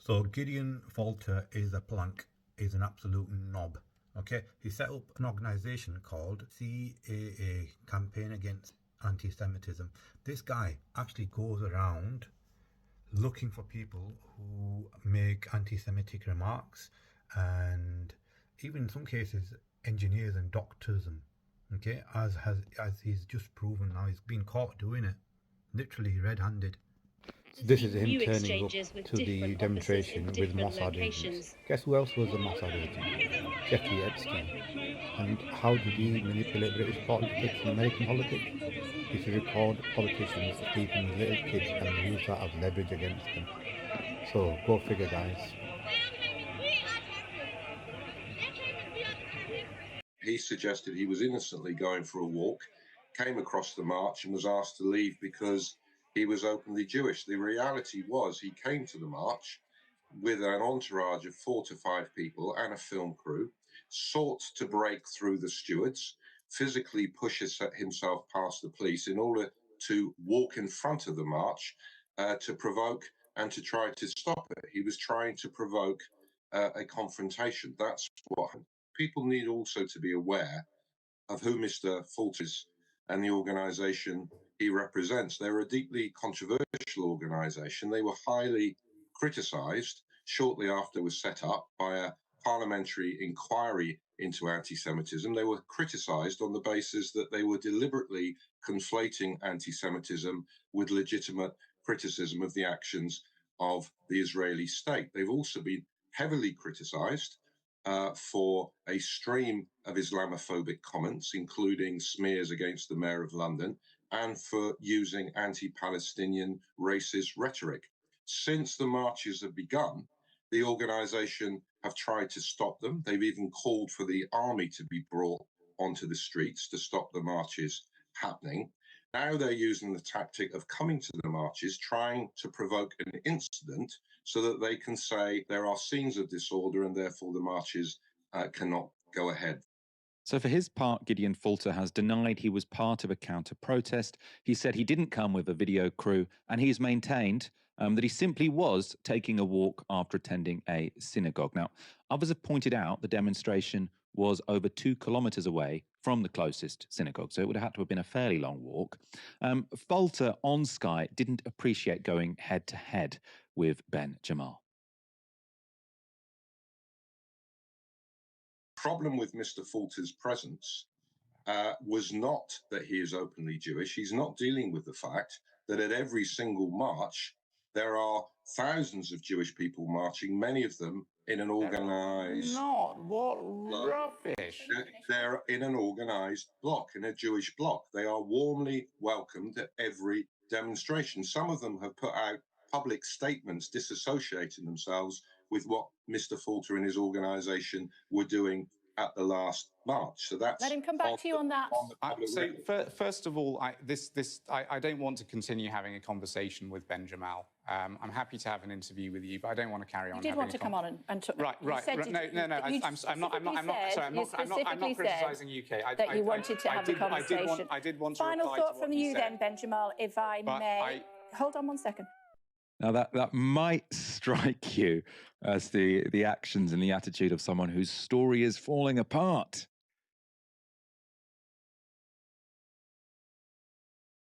So Gideon Falter is a plank, is an absolute knob. Okay, he set up an organisation called CAA, Campaign Against Anti-semitism. This guy actually goes around looking for people who make anti-Semitic remarks, and even in some cases engineers and doctors, and okay, as he's just proven now, he's been caught doing it, literally red-handed. So this is him turning up to the demonstration with Mossad agents. Guess who else was a Mossad agent? Jeffrey Epstein. And how did he manipulate British politics and American politics? He should record politicians sleeping with little kids and use that as leverage against them. So go figure, guys. He suggested he was innocently going for a walk, came across the march and was asked to leave because he was openly Jewish. The reality was he came to the march with an entourage of 4 to 5 people and a film crew, sought to break through the stewards, physically push himself past the police in order to walk in front of the march to provoke and to try to stop it. He was trying to provoke a confrontation. That's what people need also to be aware of who Mr. Falter is and the organisation he represents. They're a deeply controversial organisation. They were highly criticised shortly after it was set up by a parliamentary inquiry into anti-Semitism. They were criticised on the basis that they were deliberately conflating anti-Semitism with legitimate criticism of the actions of the Israeli state. They've also been heavily criticised for a stream of Islamophobic comments, including smears against the Mayor of London, and for using anti-Palestinian racist rhetoric. Since the marches have begun, the organisation have tried to stop them. They've even called for the army to be brought onto the streets to stop the marches happening. Now they're using the tactic of coming to the marches, trying to provoke an incident so that they can say there are scenes of disorder and therefore the marches cannot go ahead. So for his part, Gideon Falter has denied he was part of a counter-protest. He said he didn't come with a video crew, and he's maintained that he simply was taking a walk after attending a synagogue. Now, others have pointed out the demonstration was over 2 kilometres away from the closest synagogue, so it would have had to have been a fairly long walk. Falter on Sky didn't appreciate going head-to-head with Ben Jamal. Problem with Mr. Falter's presence was not that he is openly Jewish. He's not dealing with the fact that at every single march, there are thousands of Jewish people marching, many of them in an organised... What rubbish. They're in an organised bloc, in a Jewish bloc. They are warmly welcomed at every demonstration. Some of them have put out public statements disassociating themselves with what Mr. Falter and his organisation were doing at the last march. So that's... Let him come back to you on that. First of all, I don't want to continue having a conversation with Ben Jamal. I'm happy to have an interview with you, but I don't want to carry on. You did want to come on and talk. Right. No. I'm not criticising UK. That you wanted to have a conversation. I did want to. Final thought from you then, Ben Jamal, if I may. Hold on one second. Now that might strike you as the actions and the attitude of someone whose story is falling apart.